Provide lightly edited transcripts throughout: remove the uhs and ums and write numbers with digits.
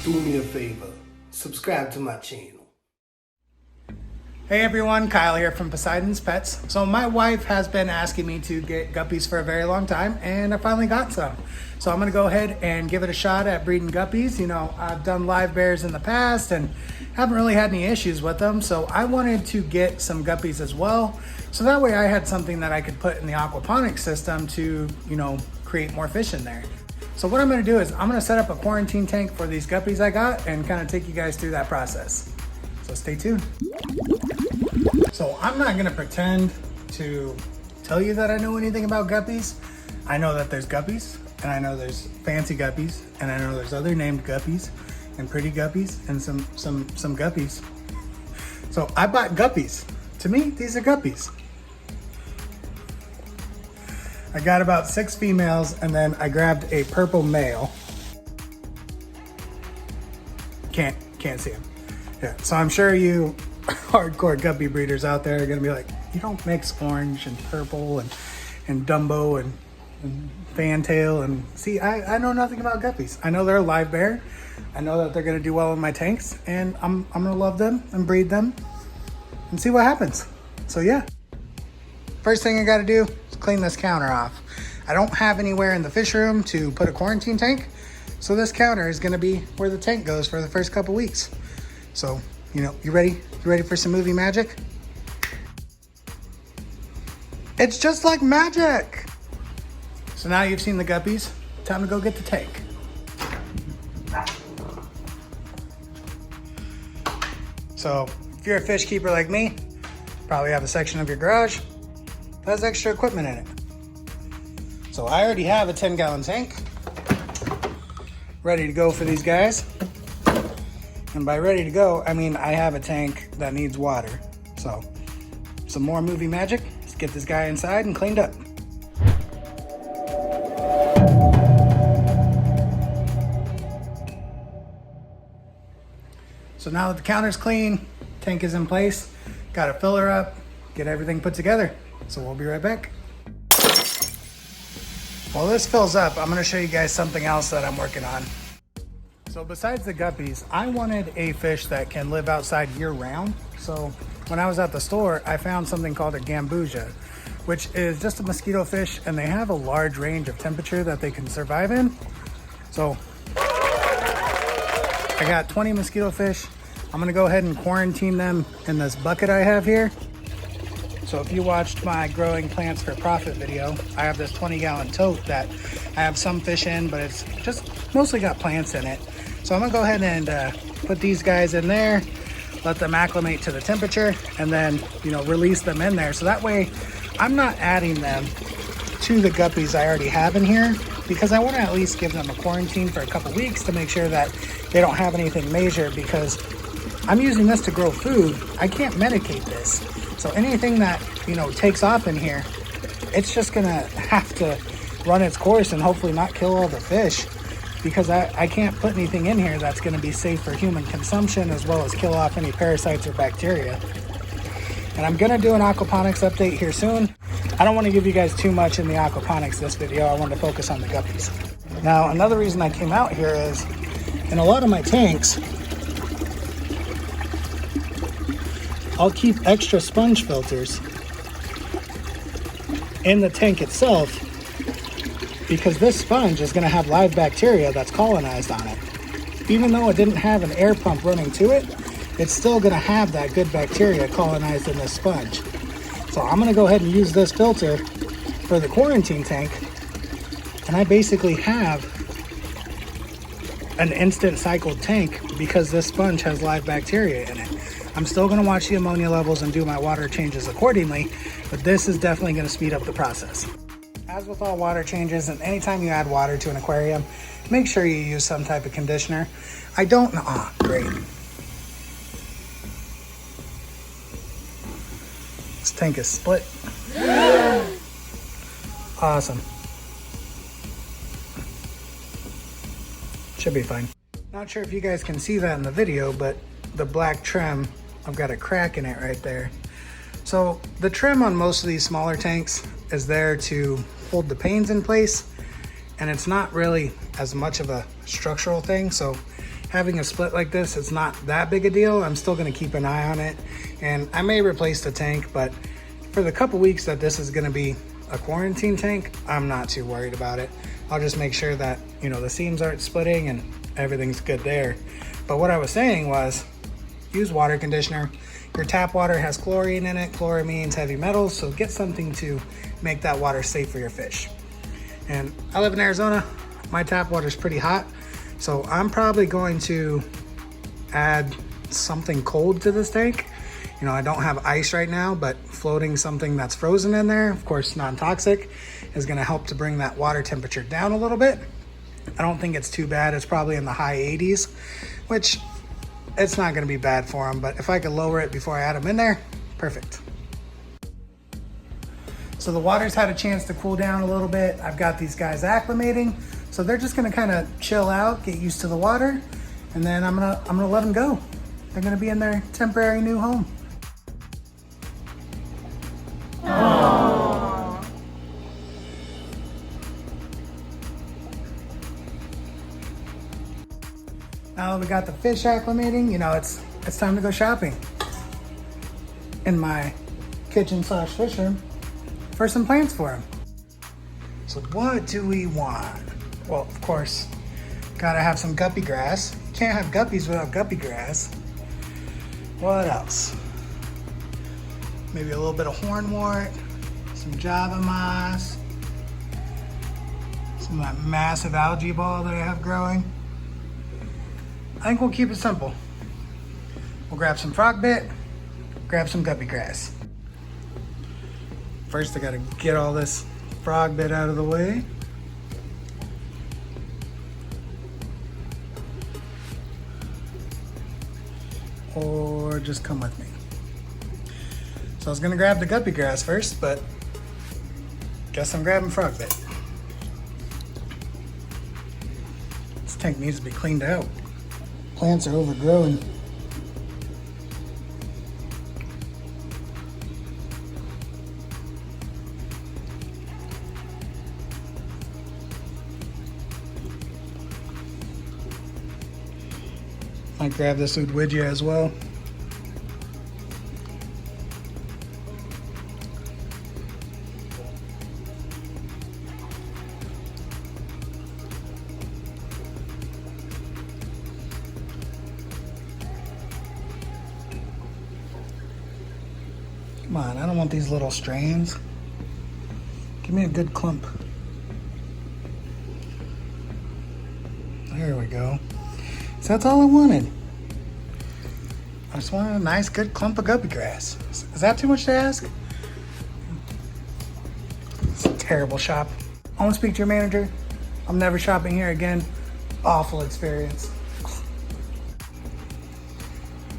do me a favor, subscribe to my channel. Hey everyone, Kyle here from Poseidon's Pets. So my wife has been asking me to get guppies for a very long time, and I finally got some. So I'm gonna go ahead and give it a shot at breeding guppies. You know, I've done live bears in the past and haven't really had any issues with them. So I wanted to get some guppies as well. So that way I had something that I could put in the aquaponics system to, you know, create more fish in there. So what I'm gonna do is I'm gonna set up a quarantine tank for these guppies I got and kind of take you guys through that process. So stay tuned. So I'm not gonna pretend to tell you that I know anything about guppies. I know that there's guppies, and I know there's fancy guppies, and I know there's other named guppies, and pretty guppies, and some guppies. So I bought guppies. To me, these are guppies. I got about 6 females, and then I grabbed a purple male. Can't see him. Yeah, so I'm sure you hardcore guppy breeders out there are gonna be like, you don't mix orange and purple and Dumbo and fantail. And see, I know nothing about guppies. I know they're a live bear. I know that they're gonna do well in my tanks, and I'm gonna love them and breed them and see what happens. So yeah, first thing I gotta do is clean this counter off. I don't have anywhere in the fish room to put a quarantine tank, so this counter is gonna be where the tank goes for the first couple weeks. So, you know, you ready? You ready for some movie magic? It's just like magic. So now you've seen the guppies, time to go get the tank. So if you're a fish keeper like me, probably have a section of your garage that has extra equipment in it. So I already have a 10-gallon tank ready to go for these guys. And by ready to go, I mean I have a tank that needs water. So some more movie magic. Let's get this guy inside and cleaned up. So now that the counter's clean, tank is in place, got to fill her up, get everything put together. So we'll be right back. While this fills up, I'm going to show you guys something else that I'm working on. So besides the guppies, I wanted a fish that can live outside year round. So when I was at the store, I found something called a gambusia, which is just a mosquito fish, and they have a large range of temperature that they can survive in. So I got 20 mosquito fish. I'm gonna go ahead and quarantine them in this bucket I have here. So if you watched my growing plants for profit video, I have this 20-gallon tote that I have some fish in, but it's just mostly got plants in it. So I'm gonna go ahead and put these guys in there, let them acclimate to the temperature, and then, you know, release them in there. So that way I'm not adding them to the guppies I already have in here, because I wanna at least give them a quarantine for a couple weeks to make sure that they don't have anything major, because I'm using this to grow food. I can't medicate this. So anything that, you know, takes off in here, it's just gonna have to run its course and hopefully not kill all the fish, because I can't put anything in here that's gonna be safe for human consumption, as well as kill off any parasites or bacteria. And I'm gonna do an aquaponics update here soon. I don't wanna give you guys too much in the aquaponics this video. I wanted to focus on the guppies. Now, another reason I came out here is, in a lot of my tanks, I'll keep extra sponge filters in the tank itself, because this sponge is going to have live bacteria that's colonized on it. Even though it didn't have an air pump running to it, it's still going to have that good bacteria colonized in this sponge. So I'm going to go ahead and use this filter for the quarantine tank, and I basically have an instant cycled tank because this sponge has live bacteria in it. I'm still going to watch the ammonia levels and do my water changes accordingly, but this is definitely going to speed up the process. As with all water changes, and anytime you add water to an aquarium, make sure you use some type of conditioner. I don't know. Ah, great. This tank is split. Awesome. Should be fine. Not sure if you guys can see that in the video, but the black trim, I've got a crack in it right there. So the trim on most of these smaller tanks is there to hold the panes in place, and it's not really as much of a structural thing. So having a split like this, it's not that big a deal. I'm still gonna keep an eye on it, and I may replace the tank, but for the couple weeks that this is gonna be a quarantine tank, I'm not too worried about it. I'll just make sure that, you know, the seams aren't splitting and everything's good there. But what I was saying was, use water conditioner. Your tap water has chlorine in it. Chloramines, heavy metals, so get something to make that water safe for your fish. And I live in Arizona. My tap water is pretty hot, so I'm probably going to add something cold to this tank. You know, I don't have ice right now, but floating something that's frozen in there, of course non-toxic, is gonna help to bring that water temperature down a little bit. I don't think it's too bad. It's probably in the high 80s, which it's not gonna be bad for them, but if I could lower it before I add them in there, perfect. So the water's had a chance to cool down a little bit. I've got these guys acclimating, so they're just gonna kind of chill out, get used to the water, and then I'm gonna let them go. They're gonna be in their temporary new home. Aww. Now that we got the fish acclimating, you know, it's time to go shopping in my kitchen/fish room for some plants for them. So what do we want? Well, of course, gotta have some guppy grass. Can't have guppies without guppy grass. What else? Maybe a little bit of hornwort, some java moss, some of that massive algae ball that I have growing. I think we'll keep it simple. We'll grab some frog bit, grab some guppy grass. First, I gotta get all this frog bit out of the way. Or just come with me. So I was gonna grab the guppy grass first, but guess I'm grabbing frog bit. This tank needs to be cleaned out. Plants are overgrown. Might grab this Udwigia as well. Come on, I don't want these little strands. Give me a good clump. There we go. So that's all I wanted. I just wanted a nice, good clump of guppy grass. Is that too much to ask? It's a terrible shop. I want to speak to your manager. I'm never shopping here again. Awful experience.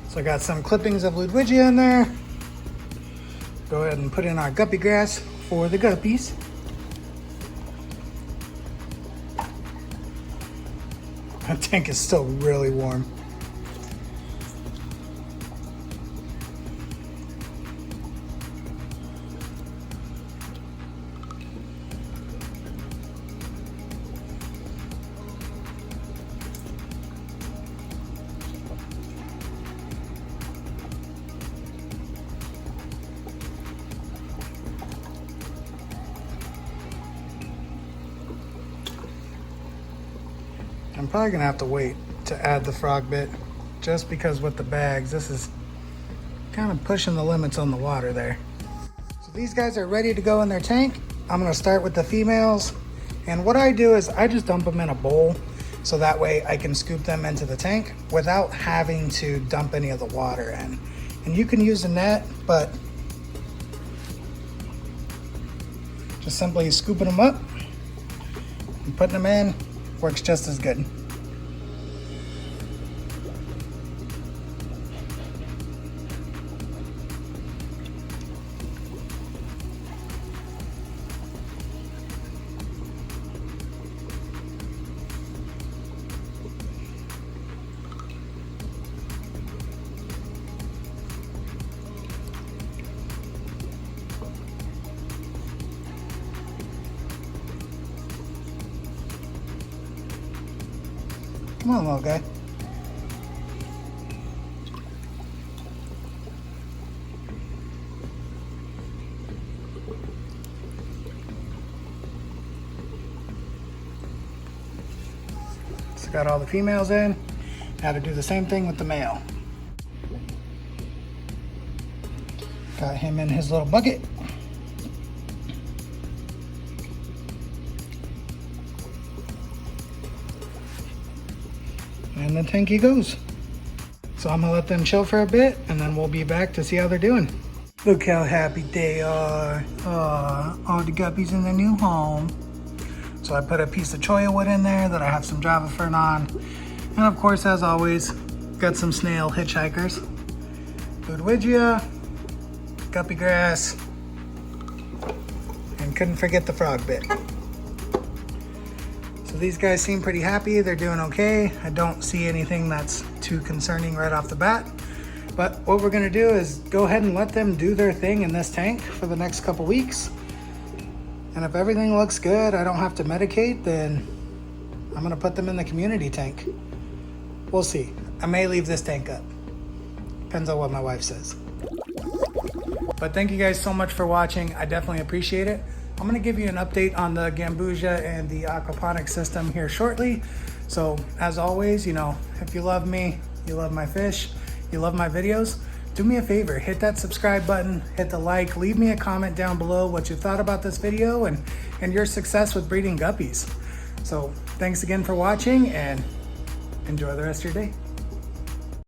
So I got some clippings of Ludwigia in there. Go ahead and put in our guppy grass for the guppies. That tank is still really warm. I'm probably gonna have to wait to add the frog bit, just because with the bags, this is kind of pushing the limits on the water there. So these guys are ready to go in their tank. I'm gonna start with the females. And what I do is I just dump them in a bowl, so that way I can scoop them into the tank without having to dump any of the water in. And you can use a net, but just simply scooping them up and putting them in works just as good. Come on, little guy. So got all the females in. Now to do the same thing with the male. Got him in his little bucket. And the tank he goes. So I'm gonna let them chill for a bit and then we'll be back to see how they're doing. Look how happy they are. All the guppies in their new home. So I put a piece of cholla wood in there that I have some Java fern on. And of course, as always, got some snail hitchhikers. Ludwigia, guppy grass, and couldn't forget the frog bit. So these guys seem pretty happy. They're doing okay. I don't see anything that's too concerning right off the bat. But what we're gonna do is go ahead and let them do their thing in this tank for the next couple weeks. And if everything looks good, I don't have to medicate, then I'm gonna put them in the community tank. We'll see. I may leave this tank up. Depends on what my wife says. But thank you guys so much for watching. I definitely appreciate it. I'm gonna give you an update on the Gambusia and the aquaponics system here shortly. So as always, you know, if you love me, you love my fish, you love my videos, do me a favor, hit that subscribe button, hit the like, leave me a comment down below what you thought about this video and your success with breeding guppies. So thanks again for watching and enjoy the rest of your day.